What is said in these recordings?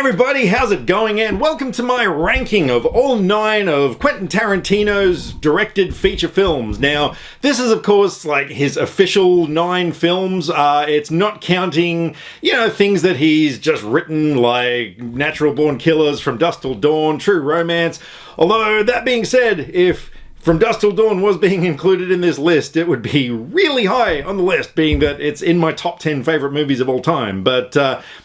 Everybody, how's it going? And welcome to my ranking of all 9 of Quentin Tarantino's directed feature films. Now, this is of course like his official 9 films. It's not counting, things that he's just written like Natural Born Killers, From Dusk Till Dawn, True Romance. Although, that being said, if From Dusk Till Dawn was being included in this list, it would be really high on the list, being that it's in my top 10 favorite movies of all time. But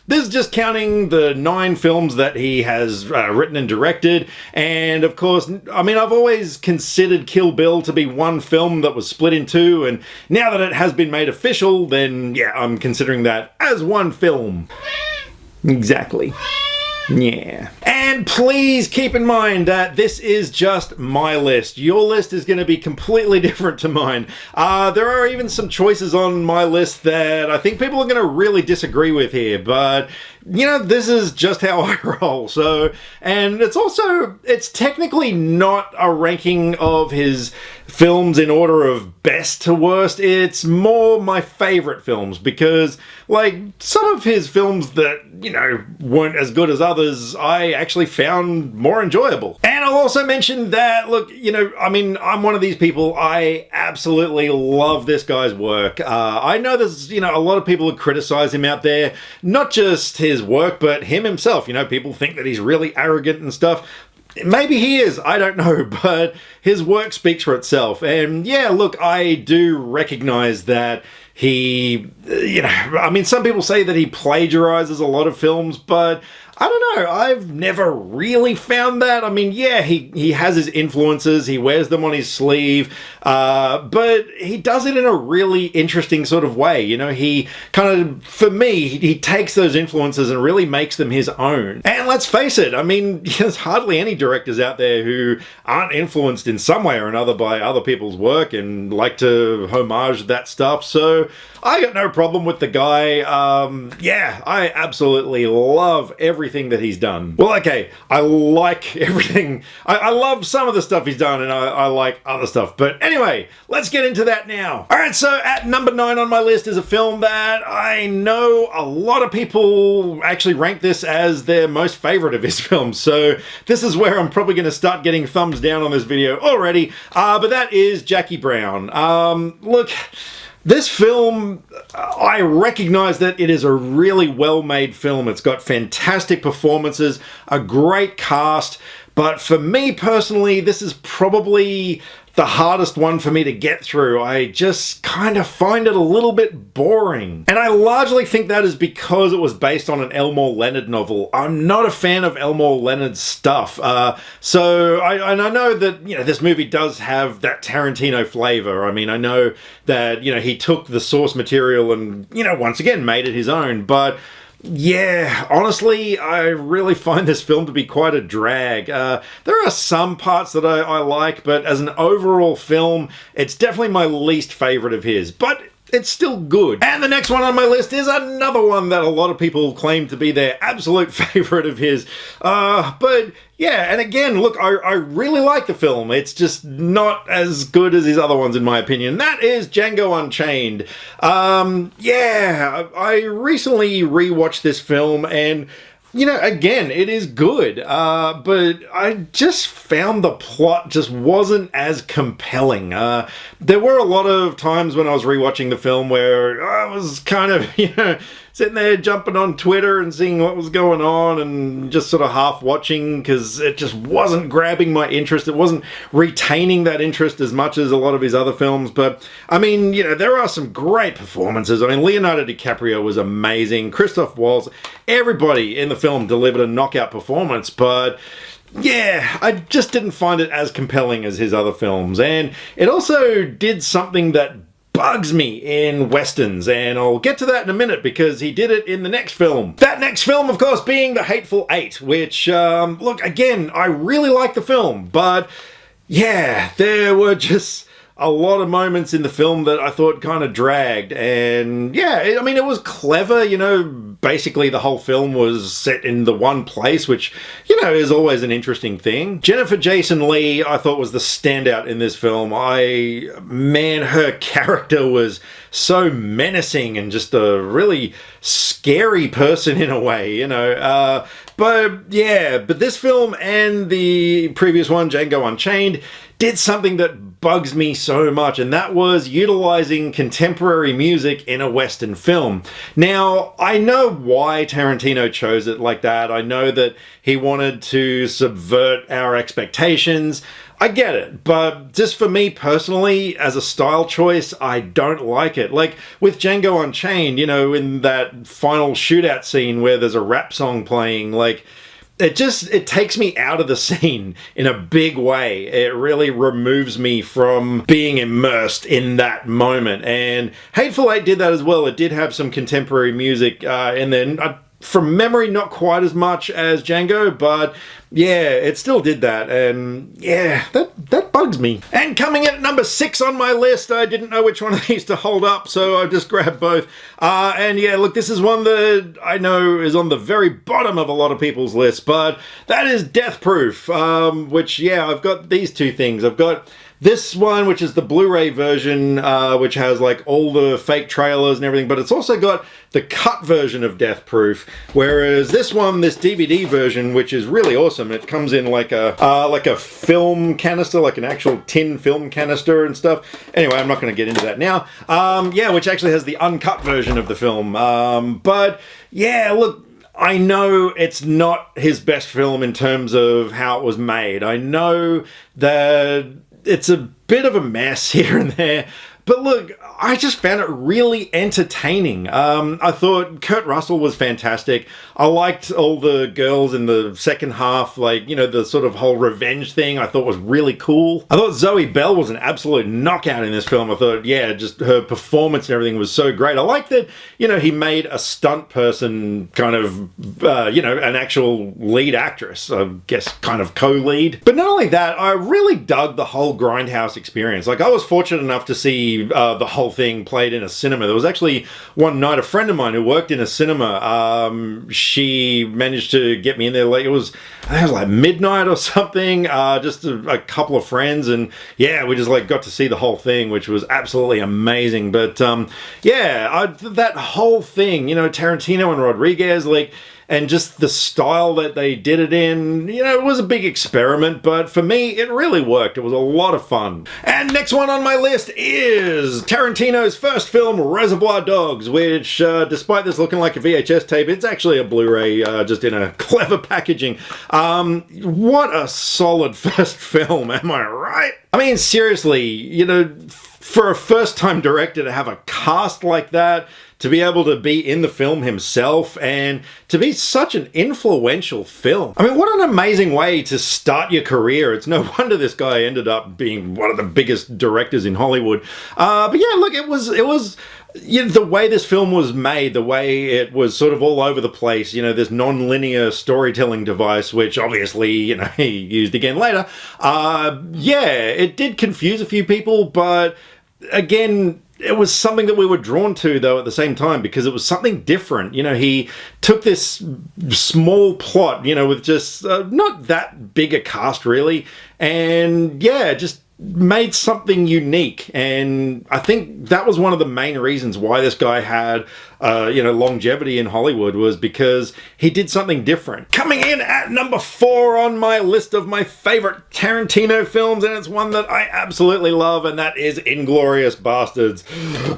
this is just counting the 9 films that he has written and directed. And of course, I've always considered Kill Bill to be one film that was split in 2. And now that it has been made official, then yeah, I'm considering that as one film. Exactly. Yeah. And please keep in mind that this is just my list. Your list is going to be completely different to mine. There are even some choices on my list that I think people are going to really disagree with here, but this is just how I roll. So, and it's technically not a ranking of his films in order of best to worst. It's more my favorite films, because like some of his films that, weren't as good as others, I actually found more enjoyable. And I'll also mention that, look, I'm one of these people, I absolutely love this guy's work. I know there's, a lot of people who criticize him out there, not just his work, but him himself. People think that he's really arrogant and stuff. Maybe he is, I don't know, but his work speaks for itself. And yeah, look, I do recognize that he, some people say that he plagiarizes a lot of films, but I don't know, I've never really found that. Yeah, he has his influences, he wears them on his sleeve, but he does it in a really interesting sort of way. He kind of, for me, he takes those influences and really makes them his own. And let's face it, there's hardly any directors out there who aren't influenced in some way or another by other people's work and like to homage that stuff. So I got no problem with the guy. Yeah, I absolutely love everything that he's done. Well, okay, I like everything. I love some of the stuff he's done, and I like other stuff. But anyway, let's get into that now. Alright, so at number 9 on my list is a film that I know a lot of people actually rank this as their most favorite of his films. So this is where I'm probably going to start getting thumbs down on this video already. But that is Jackie Brown. Look, this film, I recognize that it is a really well-made film. It's got fantastic performances, a great cast, but for me personally, this is probably the hardest one for me to get through. I just kind of find it a little bit boring. And I largely think that is because it was based on an Elmore Leonard novel. I'm not a fan of Elmore Leonard's stuff. So I know that, this movie does have that Tarantino flavor. I know that, he took the source material and, once again, made it his own. But yeah, honestly, I really find this film to be quite a drag. There are some parts that I like, but as an overall film, it's definitely my least favorite of his. But it's still good. And the next one on my list is another one that a lot of people claim to be their absolute favorite of his. But yeah, and again, look, I really like the film. It's just not as good as his other ones, in my opinion. That is Django Unchained. Yeah, I recently rewatched this film, and again, it is good, but I just found the plot just wasn't as compelling. There were a lot of times when I was rewatching the film where I was kind of, sitting there jumping on Twitter and seeing what was going on and just sort of half watching because it just wasn't grabbing my interest. It wasn't retaining that interest as much as a lot of his other films. But, there are some great performances. Leonardo DiCaprio was amazing. Christoph Waltz, everybody in the film delivered a knockout performance, but yeah, I just didn't find it as compelling as his other films. And it also did something that bugs me in westerns, and I'll get to that in a minute because he did it in the next film. That next film, of course, being The Hateful Eight, which, look, again, I really like the film, but yeah, there were just a lot of moments in the film that I thought kind of dragged, and yeah, I mean, it was clever, you know, basically the whole film was set in the one place, which, you know, is always an interesting thing. Jennifer Jason Leigh, I thought, was the standout in this film. Man, her character was so menacing and just a really scary person in a way, you know, but this film and the previous one, Django Unchained, did something that bugs me so much, and that was utilizing contemporary music in a Western film. Now, I know why Tarantino chose it like that. I know that he wanted to subvert our expectations. I get it, but just for me personally, as a style choice, I don't like it. Like with Django Unchained, you know, in that final shootout scene where there's a rap song playing, like, it takes me out of the scene in a big way. It really removes me from being immersed in that moment. And Hateful Eight did that as well. It did have some contemporary music, and then from memory, not quite as much as Django, but yeah, it still did that, and yeah, that bugs me. And coming in at number 6 on my list, I didn't know which one of these to hold up, so I just grabbed both. And yeah, look, this is one that I know is on the very bottom of a lot of people's lists, but that is Death Proof, which, yeah, I've got these two things. I've got this one, which is the Blu-ray version, which has like all the fake trailers and everything, but it's also got the cut version of Death Proof, whereas this one, this DVD version, which is really awesome, it comes in like a film canister, like an actual tin film canister and stuff. Anyway, I'm not going to get into that now. Yeah, which actually has the uncut version of the film. But yeah, look, I know it's not his best film in terms of how it was made. I know that it's a bit of a mess here and there, but look, I just found it really entertaining. I thought Kurt Russell was fantastic. I liked all the girls in the second half, like, you know, the sort of whole revenge thing I thought was really cool. I thought Zoe Bell was an absolute knockout in this film. I thought, yeah, just her performance and everything was so great. I like that, you know, he made a stunt person kind of, you know, an actual lead actress, I guess kind of co-lead. But not only that, I really dug the whole Grindhouse experience. Like, I was fortunate enough to see the whole thing played in a cinema. There was actually one night a friend of mine who worked in a cinema, she managed to get me in there late. I think it was like midnight or something, just a couple of friends, and yeah, we just like got to see the whole thing, which was absolutely amazing. But yeah, that whole thing, you know, Tarantino and Rodriguez, like, and just the style that they did it in, you know, it was a big experiment, but for me, it really worked. It was a lot of fun. And next one on my list is Tarantino's first film, Reservoir Dogs, which, despite this looking like a VHS tape, it's actually a Blu-ray, just in a clever packaging. What a solid first film, am I right? I mean, seriously, you know, for a first-time director to have a cast like that, to be able to be in the film himself, and to be such an influential film. I mean, what an amazing way to start your career. It's no wonder this guy ended up being one of the biggest directors in Hollywood. But yeah, look, it was you know, the way this film was made, the way it was sort of all over the place, you know, this non-linear storytelling device, which obviously, you know, he used again later. Yeah, it did confuse a few people, but again, it was something that we were drawn to, though, at the same time, because it was something different. You know, he took this small plot, you know, with just not that big a cast, really, and yeah, just made something unique. And I think that was one of the main reasons why this guy had, you know, longevity in Hollywood, was because he did something different. Coming in at number 4 on my list of my favorite Tarantino films, and it's one that I absolutely love, and that is Inglorious Bastards.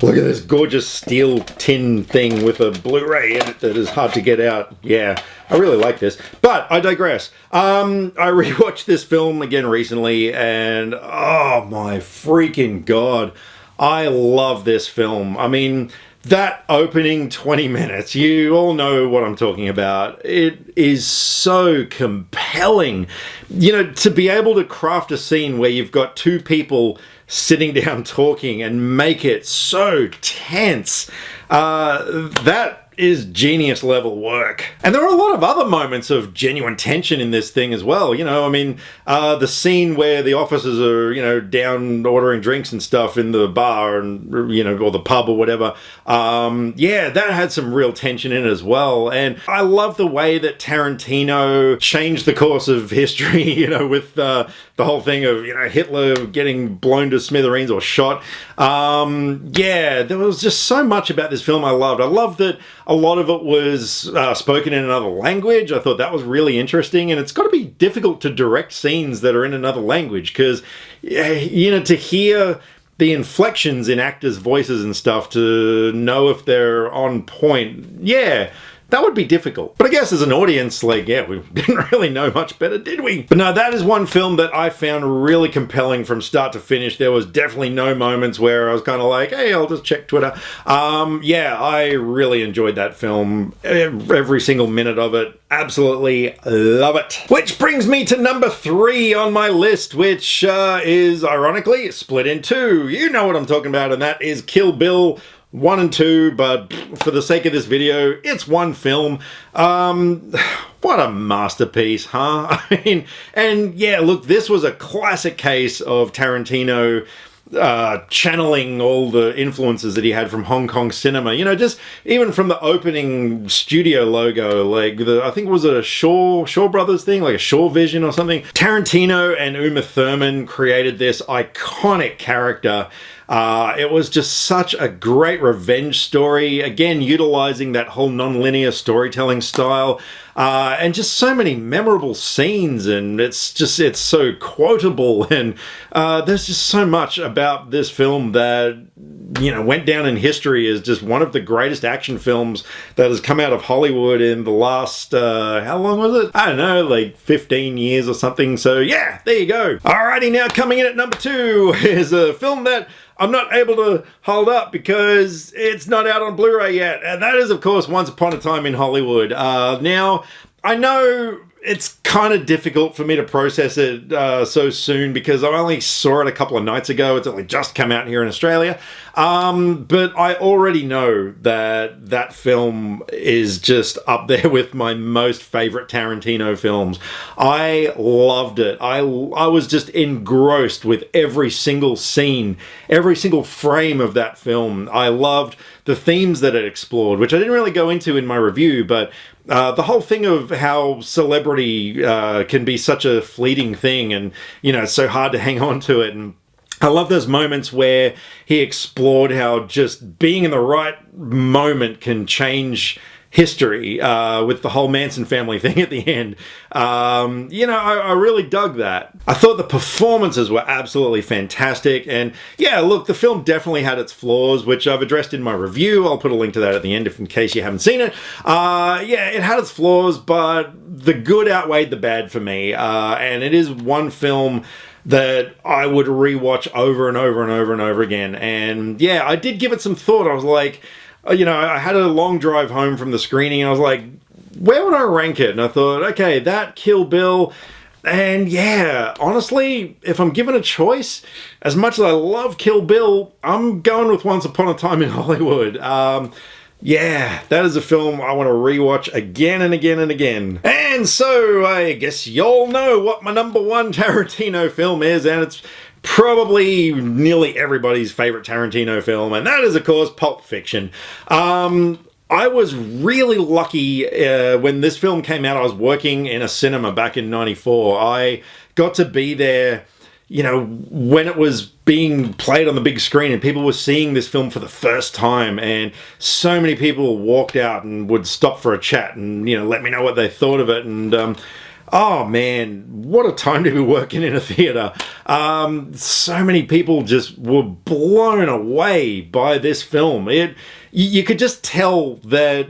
Look at this gorgeous steel tin thing with a Blu-ray in it that is hard to get out. Yeah, I really like this, but I digress. I rewatched this film again recently, and oh my freaking god, I love this film. I mean, that opening 20 minutes, you all know what I'm talking about. It is so compelling. You know, to be able to craft a scene where you've got two people sitting down talking and make it so tense. That is genius level work. And there are a lot of other moments of genuine tension in this thing as well. You know, I mean, the scene where the officers are, you know, down ordering drinks and stuff in the bar and, you know, or the pub or whatever. Yeah, that had some real tension in it as well. And I love the way that Tarantino changed the course of history, you know, with the whole thing of, you know, Hitler getting blown to smithereens or shot. Yeah, there was just so much about this film I loved. I loved that a lot of it was spoken in another language. I thought that was really interesting, and it's got to be difficult to direct scenes that are in another language because, you know, to hear the inflections in actors' voices and stuff, to know if they're on point, yeah, that would be difficult. But I guess as an audience, like, yeah, we didn't really know much better, did we? But no, that is one film that I found really compelling from start to finish. There was definitely no moments where I was kind of like, hey, I'll just check Twitter. Yeah, I really enjoyed that film. Every single minute of it. Absolutely love it. Which brings me to number 3 on my list, which is, ironically, split in 2. You know what I'm talking about, and that is Kill Bill 1 and 2, but for the sake of this video, it's one film. What a masterpiece, huh? I mean, and yeah, look, this was a classic case of Tarantino channeling all the influences that he had from Hong Kong cinema. You know, just even from the opening studio logo, like I think it was a Shaw Brothers thing, like a Shaw Vision or something. Tarantino and Uma Thurman created this iconic character. It was just such a great revenge story, again utilizing that whole non-linear storytelling style, and just so many memorable scenes, and it's so quotable, and there's just so much about this film that, you know, went down in history as just one of the greatest action films that has come out of Hollywood in the last, how long was it? I don't know, like 15 years or something. So yeah, there you go. Alrighty, now coming in at number 2 is a film that I'm not able to hold up because it's not out on Blu-ray yet. And that is, of course, Once Upon a Time in Hollywood. Now, I know it's kind of difficult for me to process it so soon because I only saw it a couple of nights ago. It's only just come out here in Australia. But I already know that that film is just up there with my most favorite Tarantino films. I loved it. I was just engrossed with every single scene, every single frame of that film. I loved the themes that it explored, which I didn't really go into in my review, but the whole thing of how celebrity can be such a fleeting thing, and, you know, it's so hard to hang on to it. And I love those moments where he explored how just being in the right moment can change history, with the whole Manson family thing at the end. You know, I really dug that. I thought the performances were absolutely fantastic, and yeah, look, the film definitely had its flaws, which I've addressed in my review. I'll put a link to that at the end in case you haven't seen it. Yeah, it had its flaws, but the good outweighed the bad for me, and it is one film that I would rewatch over and over and over and over again. And yeah, I did give it some thought. I was like, you know, I had a long drive home from the screening, and I was like, where would I rank it? And I thought, okay, that, Kill Bill, and yeah, honestly, if I'm given a choice, as much as I love Kill Bill, I'm going with Once Upon a Time in Hollywood. Yeah, that is a film I want to rewatch again and again and again. And so, I guess y'all know what my number 1 Tarantino film is, and it's probably nearly everybody's favorite Tarantino film, and that is, of course, Pulp Fiction. I was really lucky when this film came out. I was working in a cinema back in '94. I got to be there, you know, when it was being played on the big screen and people were seeing this film for the first time, and so many people walked out and would stop for a chat and, you know, let me know what they thought of it. And oh man, what a time to be working in a theater. So many people just were blown away by this film. You could just tell that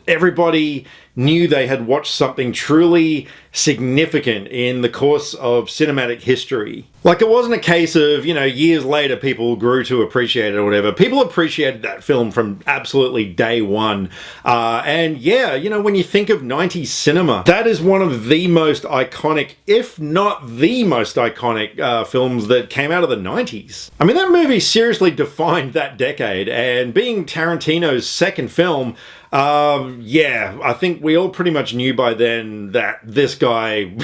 everybody knew they had watched something truly significant in the course of cinematic history. Like, it wasn't a case of, you know, years later people grew to appreciate it or whatever. People appreciated that film from absolutely day one. And yeah, you know, when you think of 90s cinema, that is one of the most iconic, if not the most iconic films that came out of the 90s. I mean, that movie seriously defined that decade, and being Tarantino's second film, yeah, I think we all pretty much knew by then that this guy,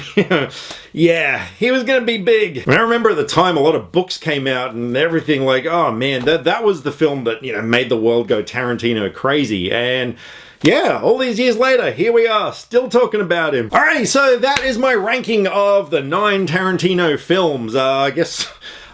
yeah, he was gonna be big. I remember at the time a lot of books came out and everything, like, oh man, that was the film that, you know, made the world go Tarantino crazy. And yeah, all these years later, here we are, still talking about him. Alrighty, so that is my ranking of the 9 Tarantino films.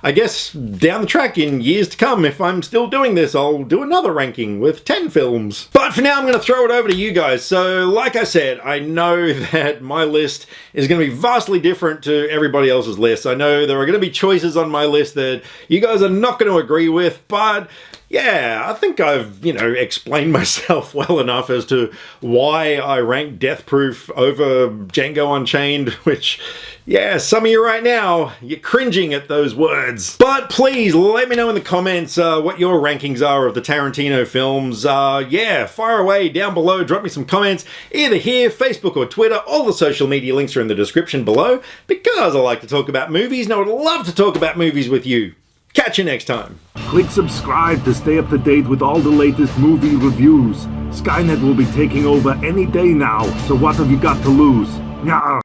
I guess down the track in years to come, if I'm still doing this, I'll do another ranking with 10 films. But for now, I'm going to throw it over to you guys. So, like I said, I know that my list is going to be vastly different to everybody else's list. I know there are going to be choices on my list that you guys are not going to agree with, but yeah, I think I've, you know, explained myself well enough as to why I rank Death Proof over Django Unchained, which, yeah, some of you right now, you're cringing at those words. But please, let me know in the comments what your rankings are of the Tarantino films. Yeah, fire away down below, drop me some comments, either here, Facebook or Twitter. All the social media links are in the description below, because I like to talk about movies, and I would love to talk about movies with you. Catch you next time. Click subscribe to stay up to date with all the latest movie reviews. Skynet will be taking over any day now, so what have you got to lose? Nyah.